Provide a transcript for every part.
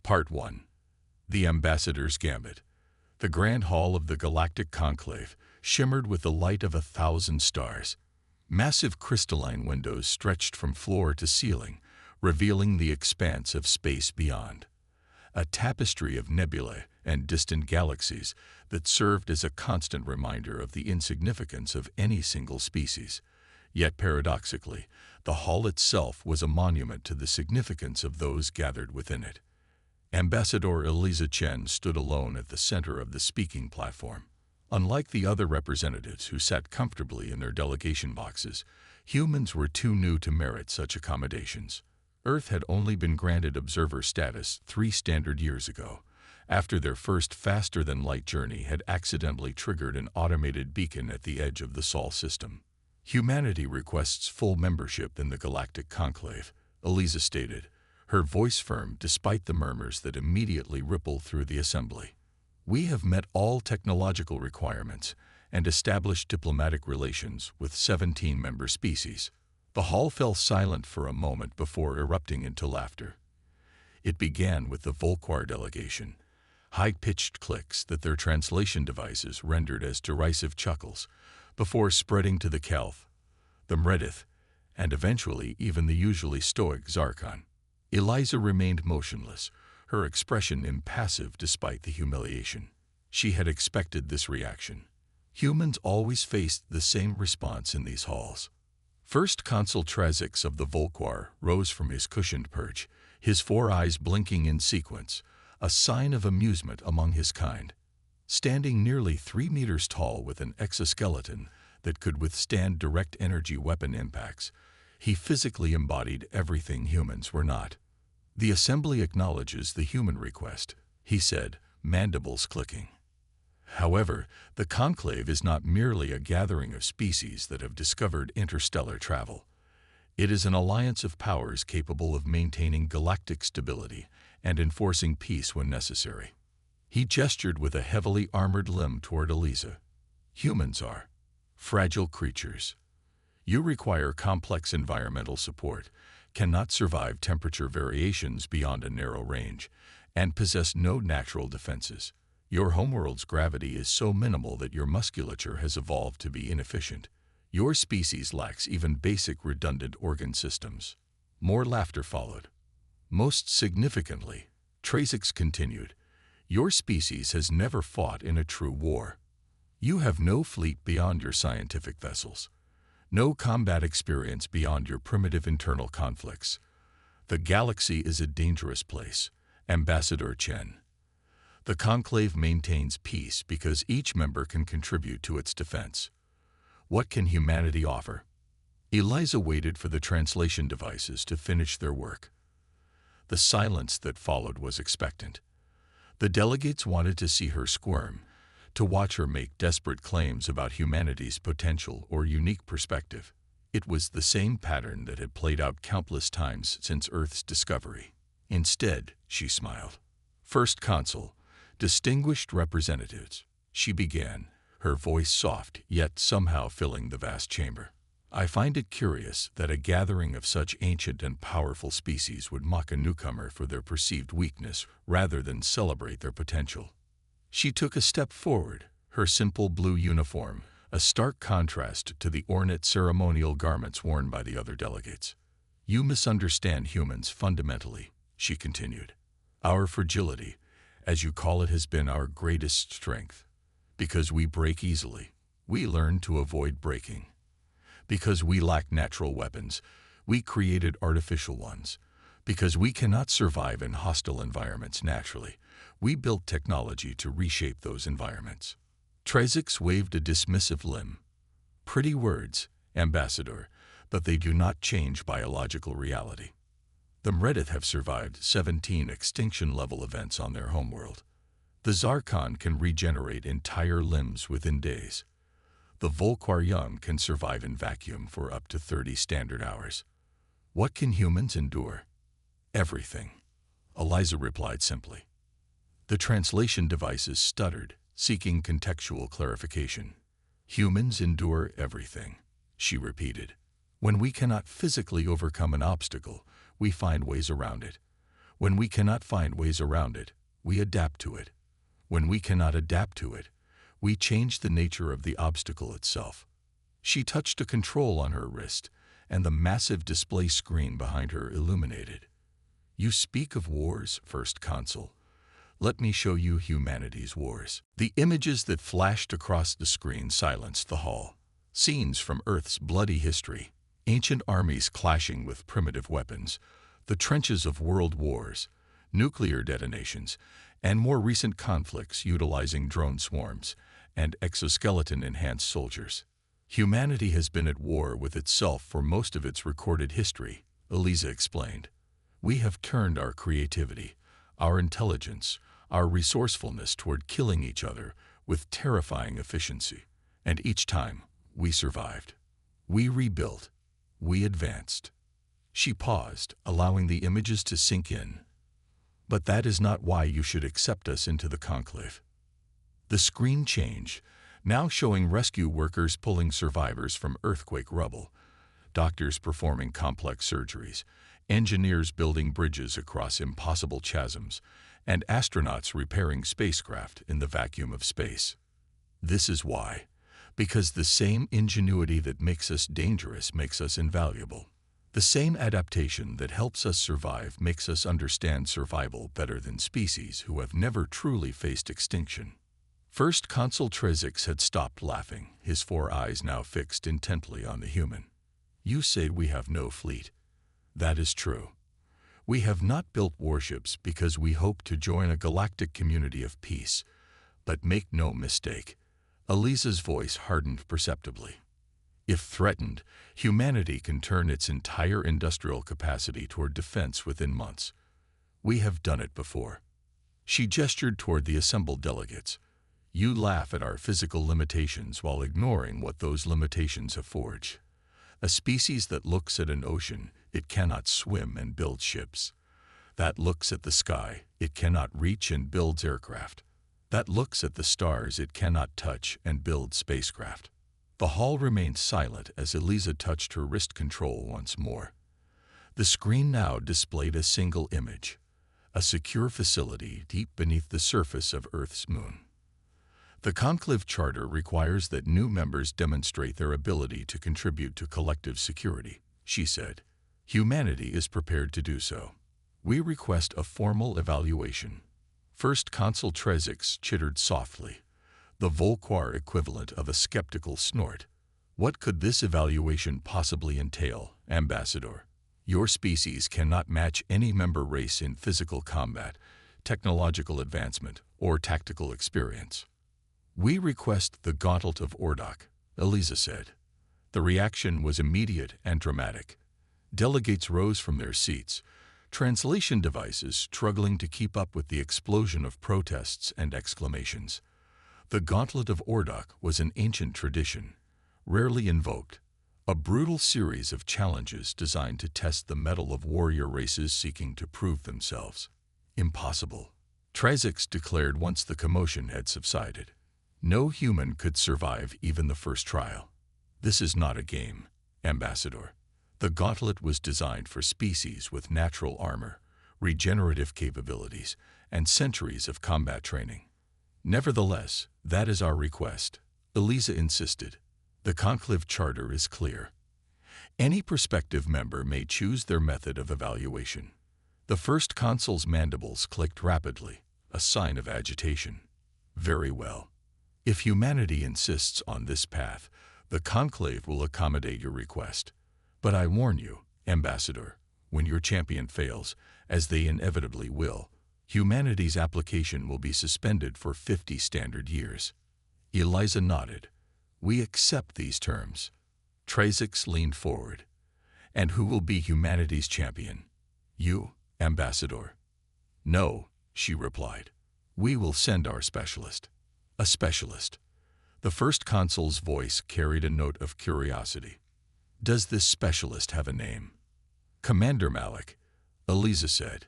Part 1. The Ambassador's Gambit. The Grand Hall of the Galactic Conclave shimmered with the light of 1,000 stars. Massive crystalline windows stretched from floor to ceiling, revealing the expanse of space beyond. A tapestry of nebulae and distant galaxies that served as a constant reminder of the insignificance of any single species. Yet paradoxically, the hall itself was a monument to the significance of those gathered within it. Ambassador Eliza Chen stood alone at the center of the speaking platform. Unlike the other representatives who sat comfortably in their delegation boxes, humans were too new to merit such accommodations. Earth had only been granted observer status 3 standard years ago, after their first faster-than-light journey had accidentally triggered an automated beacon at the edge of the Sol system. Humanity requests full membership in the Galactic Conclave, Eliza stated, her voice firm despite the murmurs that immediately rippled through the assembly. We have met all technological requirements and established diplomatic relations with 17 member species. The hall fell silent for a moment before erupting into laughter. It began with the Volquar delegation, high-pitched clicks that their translation devices rendered as derisive chuckles, before spreading to the Kelth, the Mredith, and eventually even the usually stoic Zarkon. Eliza remained motionless, her expression impassive despite the humiliation. She had expected this reaction. Humans always faced the same response in these halls. First Consul Trazix of the Volquar rose from his cushioned perch, his 4 eyes blinking in sequence, a sign of amusement among his kind. Standing nearly 3 meters tall with an exoskeleton that could withstand direct energy weapon impacts, he physically embodied everything humans were not. The assembly acknowledges the human request, he said, mandibles clicking. However, the Conclave is not merely a gathering of species that have discovered interstellar travel. It is an alliance of powers capable of maintaining galactic stability and enforcing peace when necessary. He gestured with a heavily armored limb toward Eliza. Humans are fragile creatures. You require complex environmental support, cannot survive temperature variations beyond a narrow range, and possess no natural defenses. Your homeworld's gravity is so minimal that your musculature has evolved to be inefficient. Your species lacks even basic redundant organ systems. More laughter followed. Most significantly, Trazix continued, your species has never fought in a true war. You have no fleet beyond your scientific vessels. No combat experience beyond your primitive internal conflicts. The galaxy is a dangerous place, Ambassador Chen. The Conclave maintains peace because each member can contribute to its defense. What can humanity offer? Eliza waited for the translation devices to finish their work. The silence that followed was expectant. The delegates wanted to see her squirm, to watch her make desperate claims about humanity's potential or unique perspective. It was the same pattern that had played out countless times since Earth's discovery. Instead, she smiled. First Consul, distinguished representatives, she began, her voice soft yet somehow filling the vast chamber. I find it curious that a gathering of such ancient and powerful species would mock a newcomer for their perceived weakness rather than celebrate their potential. She took a step forward, her simple blue uniform, a stark contrast to the ornate ceremonial garments worn by the other delegates. You misunderstand humans fundamentally, she continued. Our fragility, as you call it, has been our greatest strength. Because we break easily, we learn to avoid breaking. Because we lack natural weapons, we created artificial ones. Because we cannot survive in hostile environments naturally, we built technology to reshape those environments. Trazix waved a dismissive limb. Pretty words, Ambassador, but they do not change biological reality. The Mredith have survived 17 extinction-level events on their homeworld. The Zarkon can regenerate entire limbs within days. The Volquar young can survive in vacuum for up to 30 standard hours. What can humans endure? Everything, Eliza replied simply. The translation devices stuttered, seeking contextual clarification. Humans endure everything, she repeated. When we cannot physically overcome an obstacle, we find ways around it. When we cannot find ways around it, we adapt to it. When we cannot adapt to it, we change the nature of the obstacle itself. She touched a control on her wrist, and the massive display screen behind her illuminated. You speak of wars, First Consul. Let me show you humanity's wars. The images that flashed across the screen silenced the hall. Scenes from Earth's bloody history, ancient armies clashing with primitive weapons, the trenches of world wars, nuclear detonations, and more recent conflicts utilizing drone swarms and exoskeleton-enhanced soldiers. Humanity has been at war with itself for most of its recorded history, Eliza explained. We have turned our creativity, our intelligence, our resourcefulness toward killing each other with terrifying efficiency. And each time, we survived. We rebuilt. We advanced. She paused, allowing the images to sink in. But that is not why you should accept us into the conclave. The screen changed, now showing rescue workers pulling survivors from earthquake rubble, doctors performing complex surgeries, engineers building bridges across impossible chasms, and astronauts repairing spacecraft in the vacuum of space. This is why. Because the same ingenuity that makes us dangerous makes us invaluable. The same adaptation that helps us survive makes us understand survival better than species who have never truly faced extinction. First Consul Trezix had stopped laughing, his 4 eyes now fixed intently on the human. You say we have no fleet. That is true. We have not built warships because we hope to join a galactic community of peace. But make no mistake, Eliza's voice hardened perceptibly. If threatened, humanity can turn its entire industrial capacity toward defense within months. We have done it before. She gestured toward the assembled delegates. You laugh at our physical limitations while ignoring what those limitations have forged. A species that looks at an ocean, it cannot swim and build ships. That looks at the sky, it cannot reach and builds aircraft. That looks at the stars, it cannot touch and build spacecraft. The hall remained silent as Eliza touched her wrist control once more. The screen now displayed a single image, a secure facility deep beneath the surface of Earth's moon. The Conclave Charter requires that new members demonstrate their ability to contribute to collective security, she said. Humanity is prepared to do so. We request a formal evaluation. First Consul Trezix chittered softly, the Volquar equivalent of a skeptical snort. What could this evaluation possibly entail, Ambassador? Your species cannot match any member race in physical combat, technological advancement, or tactical experience. We request the Gauntlet of Ordok, Eliza said. The reaction was immediate and dramatic. Delegates rose from their seats, translation devices struggling to keep up with the explosion of protests and exclamations. The Gauntlet of Ordok was an ancient tradition, rarely invoked, a brutal series of challenges designed to test the mettle of warrior races seeking to prove themselves. Impossible, Trezix declared once the commotion had subsided. No human could survive even the first trial. This is not a game, Ambassador. The gauntlet was designed for species with natural armor, regenerative capabilities, and centuries of combat training. Nevertheless, that is our request, Eliza insisted. The Conclave Charter is clear. Any prospective member may choose their method of evaluation. The First Consul's mandibles clicked rapidly, a sign of agitation. Very well. If humanity insists on this path, the Conclave will accommodate your request. But I warn you, Ambassador, when your champion fails, as they inevitably will, humanity's application will be suspended for 50 standard years. Eliza nodded. We accept these terms. Trezix leaned forward. And who will be humanity's champion? You, Ambassador? No, she replied. We will send our specialist. A specialist. The First Consul's voice carried a note of curiosity. Does this specialist have a name? Commander Malik, Eliza said.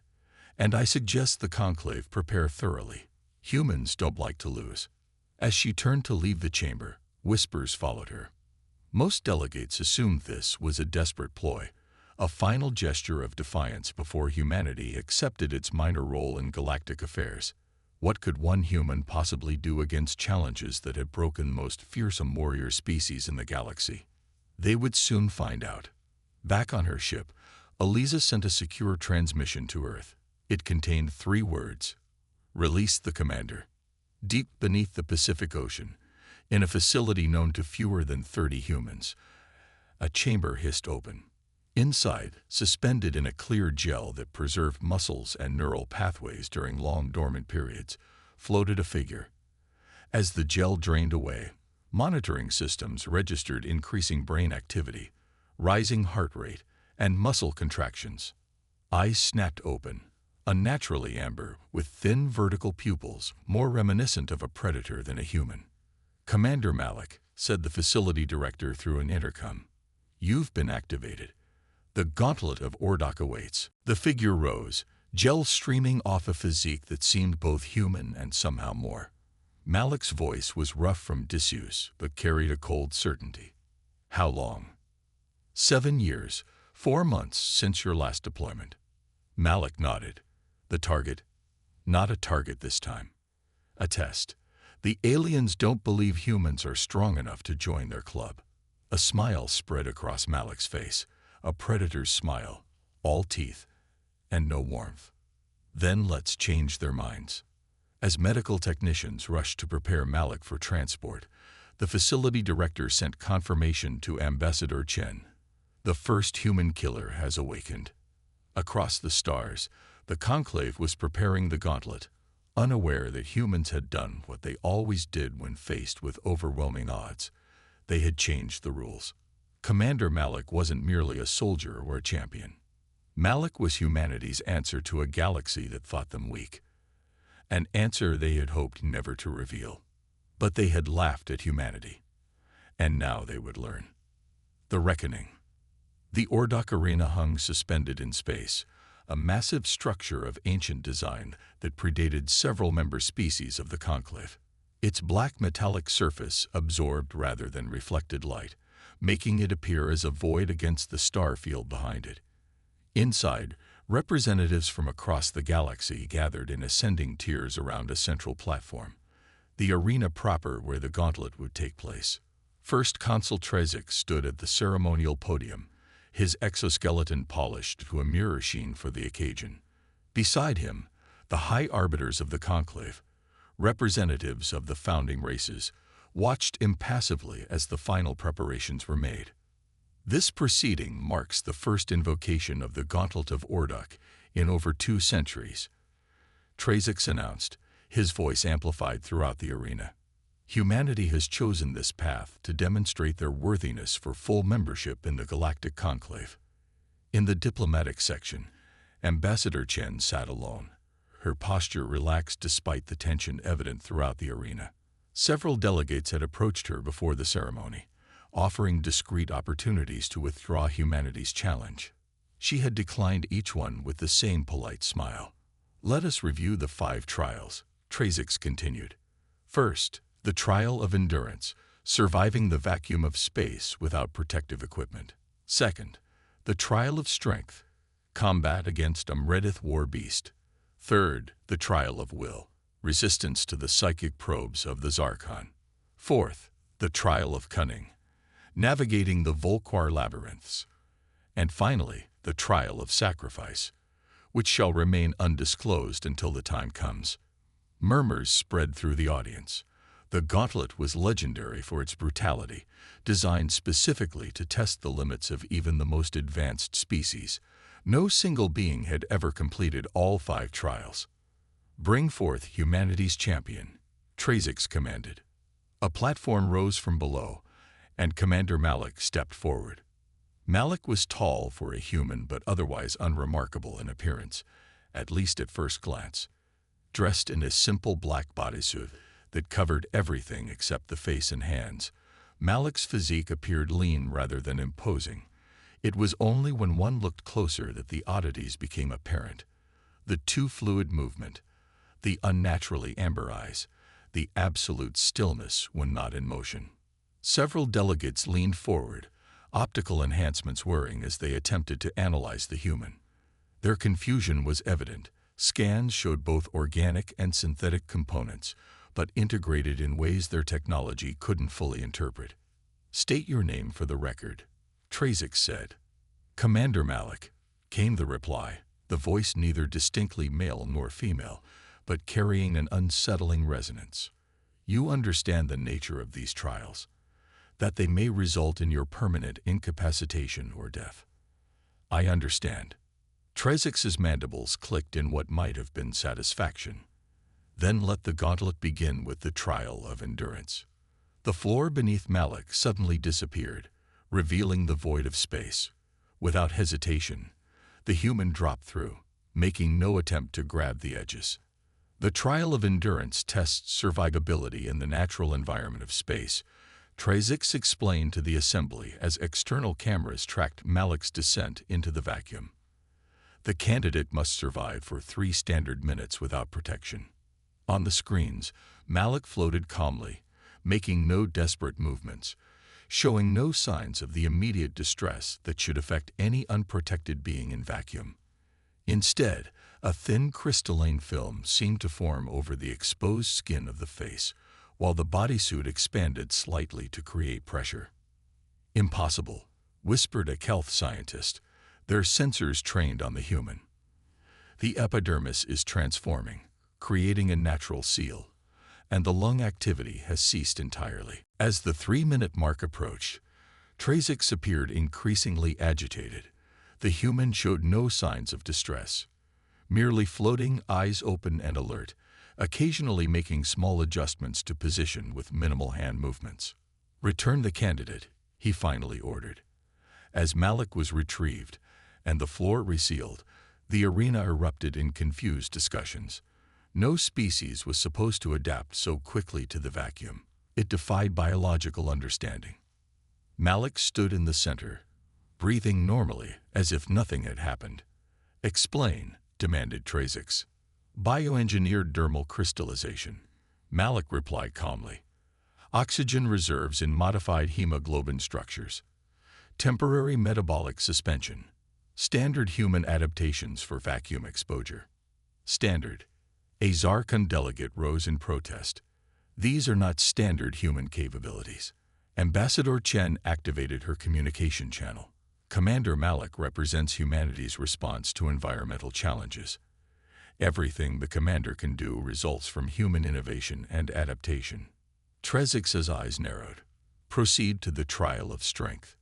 And I suggest the Conclave prepare thoroughly. Humans don't like to lose. As she turned to leave the chamber, whispers followed her. Most delegates assumed this was a desperate ploy, a final gesture of defiance before humanity accepted its minor role in galactic affairs. What could one human possibly do against challenges that had broken most fearsome warrior species in the galaxy? They would soon find out. Back on her ship, Eliza sent a secure transmission to Earth. It contained 3 words: "Release the commander." Deep beneath the Pacific Ocean, in a facility known to fewer than 30 humans, a chamber hissed open. Inside, suspended in a clear gel that preserved muscles and neural pathways during long dormant periods, floated a figure. As the gel drained away, monitoring systems registered increasing brain activity, rising heart rate, and muscle contractions. Eyes snapped open, unnaturally amber, with thin vertical pupils more reminiscent of a predator than a human. "Commander Malik," said the facility director through an intercom, "you've been activated. The gauntlet of Ordok awaits." The figure rose, gel streaming off a physique that seemed both human and somehow more. Malik's voice was rough from disuse, but carried a cold certainty. "How long?" 7 years, 4 months since your last deployment." Malik nodded. "The target?" "Not a target this time. A test. The aliens don't believe humans are strong enough to join their club." A smile spread across Malik's face, a predator's smile, all teeth, and no warmth. "Then let's change their minds." As medical technicians rushed to prepare Malik for transport, the facility director sent confirmation to Ambassador Chen. "The first human killer has awakened." Across the stars, the Conclave was preparing the gauntlet, unaware that humans had done what they always did when faced with overwhelming odds. They had changed the rules. Commander Malik wasn't merely a soldier or a champion. Malik was humanity's answer to a galaxy that thought them weak. An answer they had hoped never to reveal. But they had laughed at humanity. And now they would learn. The Reckoning. The Ordok Arena hung suspended in space, a massive structure of ancient design that predated several member species of the Conclave. Its black metallic surface absorbed rather than reflected light, making it appear as a void against the star field behind it. Inside, representatives from across the galaxy gathered in ascending tiers around a central platform, the arena proper where the gauntlet would take place. First Consul Trezik stood at the ceremonial podium, his exoskeleton polished to a mirror sheen for the occasion. Beside him, the high arbiters of the Conclave, representatives of the founding races, watched impassively as the final preparations were made. This proceeding marks the first invocation of the Gauntlet of Ordok in over 2 centuries. Trezik announced, his voice amplified throughout the arena. Humanity has chosen this path to demonstrate their worthiness for full membership in the Galactic Conclave. In the diplomatic section, Ambassador Chen sat alone, her posture relaxed despite the tension evident throughout the arena. Several delegates had approached her before the ceremony, offering discreet opportunities to withdraw humanity's challenge. She had declined each one with the same polite smile. "Let us review the 5 trials," Trezik continued. "First, the trial of endurance, surviving the vacuum of space without protective equipment. Second, the trial of strength, combat against a Mredith war beast. Third, the trial of will, resistance to the psychic probes of the Zarkon. Fourth, the trial of cunning, navigating the Volquar labyrinths. And finally, the trial of sacrifice, which shall remain undisclosed until the time comes." Murmurs spread through the audience. The gauntlet was legendary for its brutality, designed specifically to test the limits of even the most advanced species. No single being had ever completed all 5 trials. "Bring forth humanity's champion," Trezik commanded. A platform rose from below, and Commander Malik stepped forward. Malik was tall for a human but otherwise unremarkable in appearance, at least at first glance. Dressed in a simple black bodysuit that covered everything except the face and hands, Malik's physique appeared lean rather than imposing. It was only when one looked closer that the oddities became apparent. The too fluid movement, the unnaturally amber eyes, the absolute stillness when not in motion. Several delegates leaned forward, optical enhancements whirring as they attempted to analyze the human. Their confusion was evident. Scans showed both organic and synthetic components, but integrated in ways their technology couldn't fully interpret. "State your name for the record," Trazix said. "Commander Malik," came the reply, the voice neither distinctly male nor female, but carrying an unsettling resonance. "You understand the nature of these trials, that they may result in your permanent incapacitation or death." "I understand." Trazix's mandibles clicked in what might have been satisfaction. "Then let the gauntlet begin with the trial of endurance." The floor beneath Malik suddenly disappeared, revealing the void of space. Without hesitation, the human dropped through, making no attempt to grab the edges. The trial of endurance tests survivability in the natural environment of space, Trazix explained to the assembly as external cameras tracked Malik's descent into the vacuum. The candidate must survive for 3 standard minutes without protection. On the screens, Malik floated calmly, making no desperate movements, showing no signs of the immediate distress that should affect any unprotected being in vacuum. Instead, a thin crystalline film seemed to form over the exposed skin of the face, while the bodysuit expanded slightly to create pressure. "Impossible," whispered a Kelth scientist, their sensors trained on the human. "The epidermis is transforming, creating a natural seal, and the lung activity has ceased entirely." As the 3-minute mark approached, Trazix appeared increasingly agitated. The human showed no signs of distress, merely floating, eyes open and alert, occasionally making small adjustments to position with minimal hand movements. "Return the candidate," he finally ordered. As Malik was retrieved and the floor resealed, the arena erupted in confused discussions. No species was supposed to adapt so quickly to the vacuum. It defied biological understanding. Malik stood in the center, breathing normally as if nothing had happened. "Explain," demanded Trazix. "Bioengineered dermal crystallization," Malik replied calmly. "Oxygen reserves in modified hemoglobin structures. Temporary metabolic suspension. Standard human adaptations for vacuum exposure." "Standard." A Zarkon delegate rose in protest. "These are not standard human capabilities." Ambassador Chen activated her communication channel. "Commander Malik represents humanity's response to environmental challenges. Everything the commander can do results from human innovation and adaptation." Trazix's eyes narrowed. "Proceed to the trial of strength."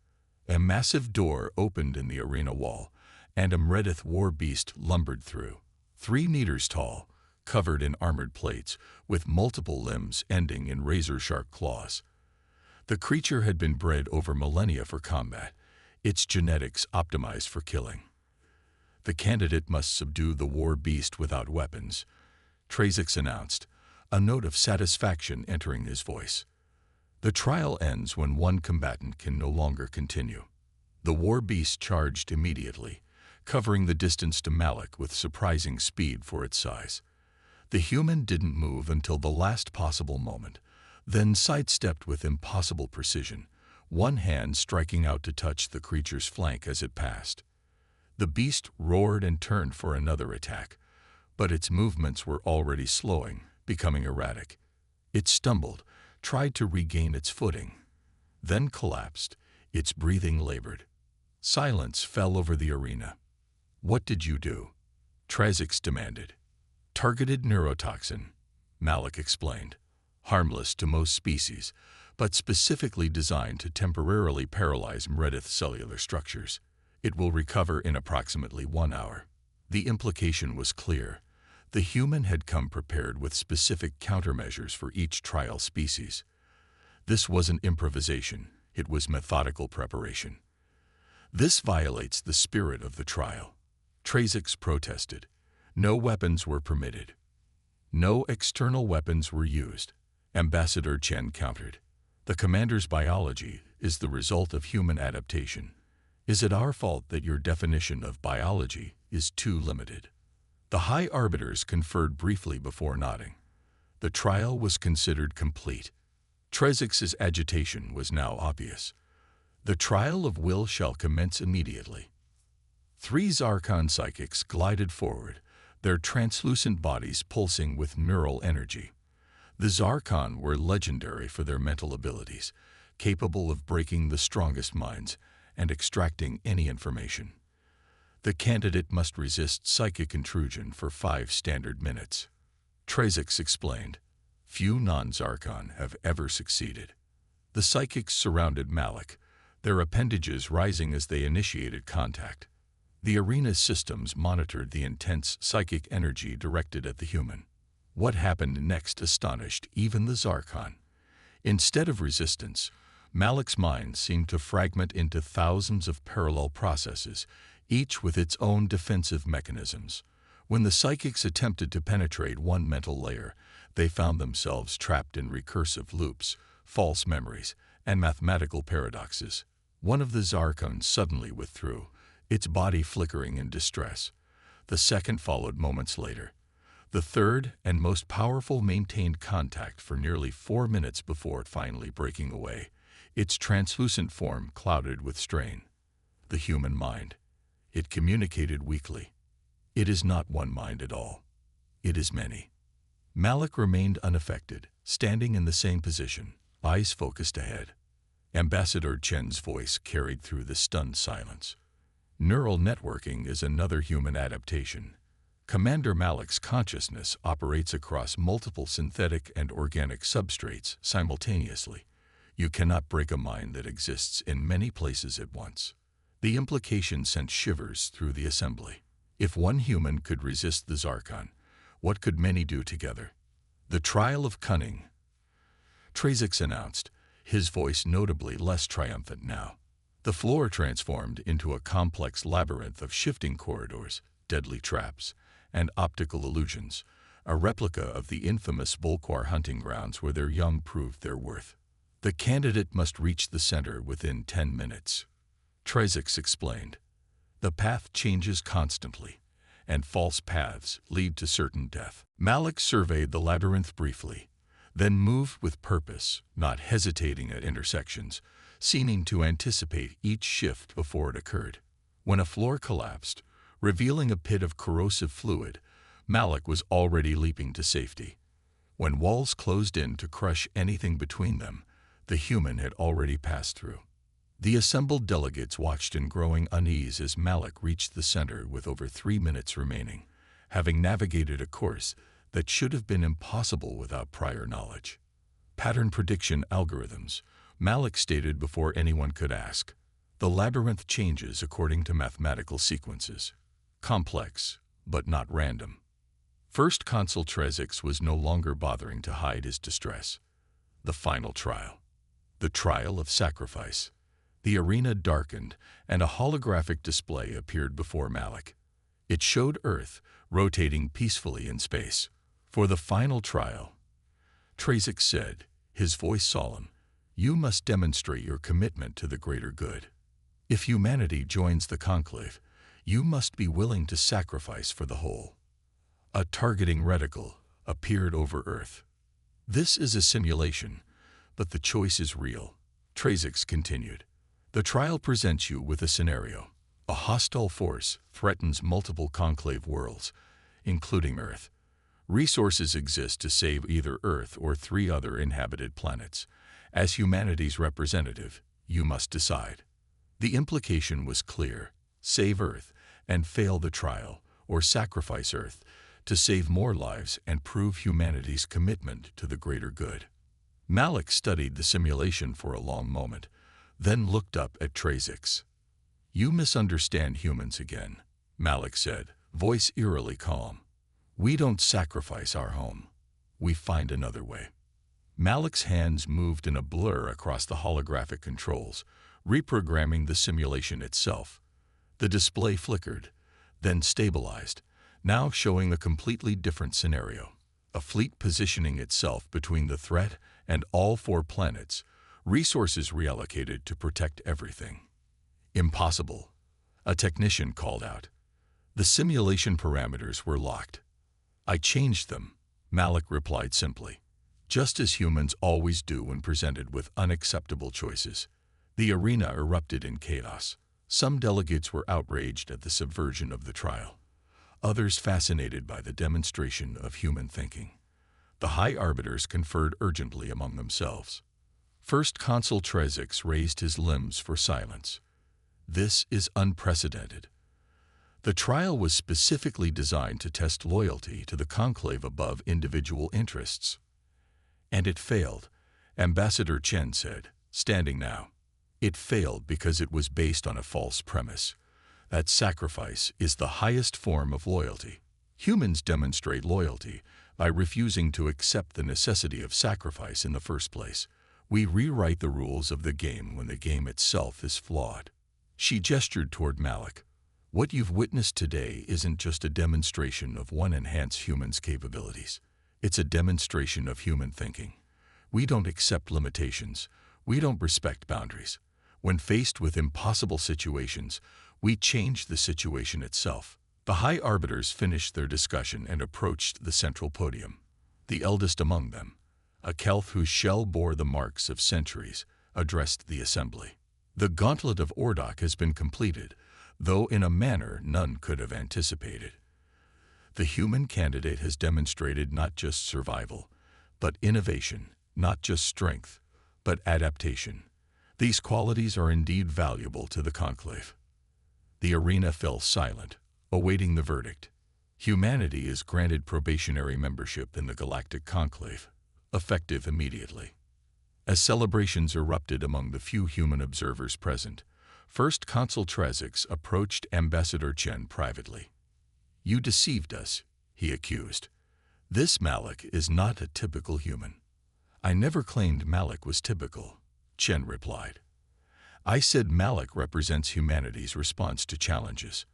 A massive door opened in the arena wall, and a Meredith war beast lumbered through. 3 meters tall, covered in armored plates, with multiple limbs ending in razor-sharp claws. The creature had been bred over millennia for combat, its genetics optimized for killing. "The candidate must subdue the war beast without weapons," Trazix announced, a note of satisfaction entering his voice. "The trial ends when one combatant can no longer continue." The war beast charged immediately, covering the distance to Malik with surprising speed for its size. The human didn't move until the last possible moment, then sidestepped with impossible precision, one hand striking out to touch the creature's flank as it passed. The beast roared and turned for another attack, but its movements were already slowing, becoming erratic. It stumbled, tried to regain its footing, then collapsed, its breathing labored. Silence fell over the arena. "What did you do?" Trazix demanded. "Targeted neurotoxin," Malik explained. "Harmless to most species, but specifically designed to temporarily paralyze Meredith cellular structures. It will recover in approximately 1 hour." The implication was clear. The human had come prepared with specific countermeasures for each trial species. This wasn't improvisation, it was methodical preparation. "This violates the spirit of the trial," Trazix protested. "No weapons were permitted." "No external weapons were used," Ambassador Chen countered. "The commander's biology is the result of human adaptation. Is it our fault that your definition of biology is too limited?" The High Arbiters conferred briefly before nodding. The trial was considered complete. Trazix's agitation was now obvious. The trial of will shall commence immediately. 3 Zarkon psychics glided forward, their translucent bodies pulsing with neural energy. The Zarkon were legendary for their mental abilities, capable of breaking the strongest minds and extracting any information. The candidate must resist psychic intrusion for 5 standard minutes. Trazix explained, "Few non-Zarkon have ever succeeded." The psychics surrounded Malik, their appendages rising as they initiated contact. The arena's systems monitored the intense psychic energy directed at the human. What happened next astonished even the Zarkon. Instead of resistance, Malik's mind seemed to fragment into thousands of parallel processes, each with its own defensive mechanisms. When the psychics attempted to penetrate one mental layer, they found themselves trapped in recursive loops, false memories, and mathematical paradoxes. One of the Zarkons suddenly withdrew, its body flickering in distress. The second followed moments later. The third and most powerful maintained contact for nearly 4 minutes before finally breaking away, its translucent form clouded with strain. The human mind. It communicated weakly. It is not one mind at all. It is many. Malik remained unaffected, standing in the same position, eyes focused ahead. Ambassador Chen's voice carried through the stunned silence. Neural networking is another human adaptation. Commander Malik's consciousness operates across multiple synthetic and organic substrates simultaneously. You cannot break a mind that exists in many places at once. The implication sent shivers through the assembly. If one human could resist the Zarkon, what could many do together? The trial of cunning, Trazix announced, his voice notably less triumphant now. The floor transformed into a complex labyrinth of shifting corridors, deadly traps, and optical illusions, a replica of the infamous Volquar hunting grounds where their young proved their worth. The candidate must reach the center within 10 minutes. Trazix explained, "The path changes constantly, and false paths lead to certain death." Malik surveyed the labyrinth briefly, then moved with purpose, not hesitating at intersections, seeming to anticipate each shift before it occurred. When a floor collapsed, revealing a pit of corrosive fluid, Malik was already leaping to safety. When walls closed in to crush anything between them, the human had already passed through. The assembled delegates watched in growing unease as Malik reached the center with over 3 minutes remaining, having navigated a course that should have been impossible without prior knowledge. Pattern prediction algorithms, Malik stated before anyone could ask. The labyrinth changes according to mathematical sequences. Complex, but not random. First Consul Trazix was no longer bothering to hide his distress. The final trial. The trial of sacrifice. The arena darkened, and a holographic display appeared before Malik. It showed Earth, rotating peacefully in space. For the final trial, Trazix said, his voice solemn, "You must demonstrate your commitment to the greater good. If humanity joins the conclave, you must be willing to sacrifice for the whole." A targeting reticle appeared over Earth. "This is a simulation, but the choice is real," Trazix continued. "The trial presents you with a scenario. A hostile force threatens multiple conclave worlds, including Earth. Resources exist to save either Earth or 3 other inhabited planets. As humanity's representative, you must decide." The implication was clear: save Earth and fail the trial, or sacrifice Earth to save more lives and prove humanity's commitment to the greater good. Malik studied the simulation for a long moment, then looked up at Trazix. "You misunderstand humans again," Malik said, voice eerily calm. "We don't sacrifice our home. We find another way." Malik's hands moved in a blur across the holographic controls, reprogramming the simulation itself. The display flickered, then stabilized, now showing a completely different scenario. A fleet positioning itself between the threat and all 4 planets, resources reallocated to protect everything. "Impossible," a technician called out. The simulation parameters were locked. "I changed them," Malik replied simply, just as humans always do when presented with unacceptable choices. The arena erupted in chaos. Some delegates were outraged at the subversion of the trial, others fascinated by the demonstration of human thinking. The High Arbiters conferred urgently among themselves. First Consul Trezix raised his limbs for silence. This is unprecedented. The trial was specifically designed to test loyalty to the conclave above individual interests. And it failed, Ambassador Chen said, standing now. It failed because it was based on a false premise, that sacrifice is the highest form of loyalty. Humans demonstrate loyalty by refusing to accept the necessity of sacrifice in the first place. We rewrite the rules of the game when the game itself is flawed. She gestured toward Malik. What you've witnessed today isn't just a demonstration of one enhanced human's capabilities. It's a demonstration of human thinking. We don't accept limitations. We don't respect boundaries. When faced with impossible situations, we change the situation itself. The High Arbiters finished their discussion and approached the central podium. The eldest among them, a Kelth whose shell bore the marks of centuries, addressed the assembly. The gauntlet of Ordok has been completed, though in a manner none could have anticipated. The human candidate has demonstrated not just survival, but innovation, not just strength, but adaptation. These qualities are indeed valuable to the conclave. The arena fell silent, awaiting the verdict. Humanity is granted probationary membership in the Galactic Conclave, effective immediately. As celebrations erupted among the few human observers present, First Consul Trezix approached Ambassador Chen privately. "You deceived us," he accused. "This Malik is not a typical human." "I never claimed Malik was typical," Chen replied. "I said Malik represents humanity's response to challenges.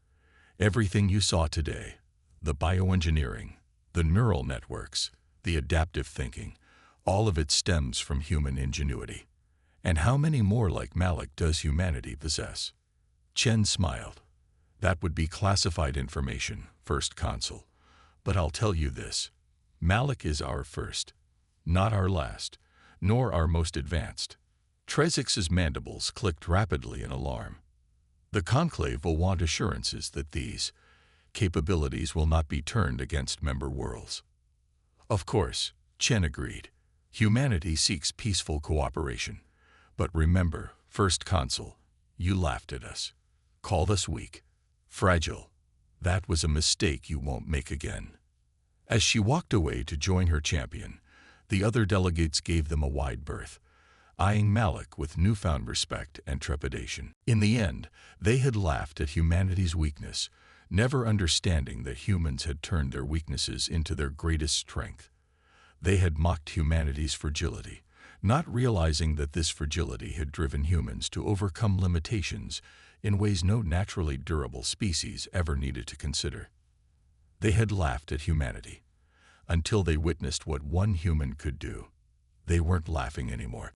Everything you saw today, the bioengineering, the neural networks, the adaptive thinking, all of it stems from human ingenuity. And how many more like Malik does humanity possess?" Chen smiled. "That would be classified information, First Consul. But I'll tell you this. Malik is our first, not our last, nor our most advanced." Trezix's mandibles clicked rapidly in alarm. The conclave will want assurances that these capabilities will not be turned against member worlds. Of course, Chen agreed. Humanity seeks peaceful cooperation. But remember, First Consul, you laughed at us, called us weak, fragile. That was a mistake you won't make again. As she walked away to join her champion, the other delegates gave them a wide berth, eyeing Malik with newfound respect and trepidation. In the end, they had laughed at humanity's weakness, never understanding that humans had turned their weaknesses into their greatest strength. They had mocked humanity's fragility, not realizing that this fragility had driven humans to overcome limitations in ways no naturally durable species ever needed to consider. They had laughed at humanity until they witnessed what one human could do. They weren't laughing anymore.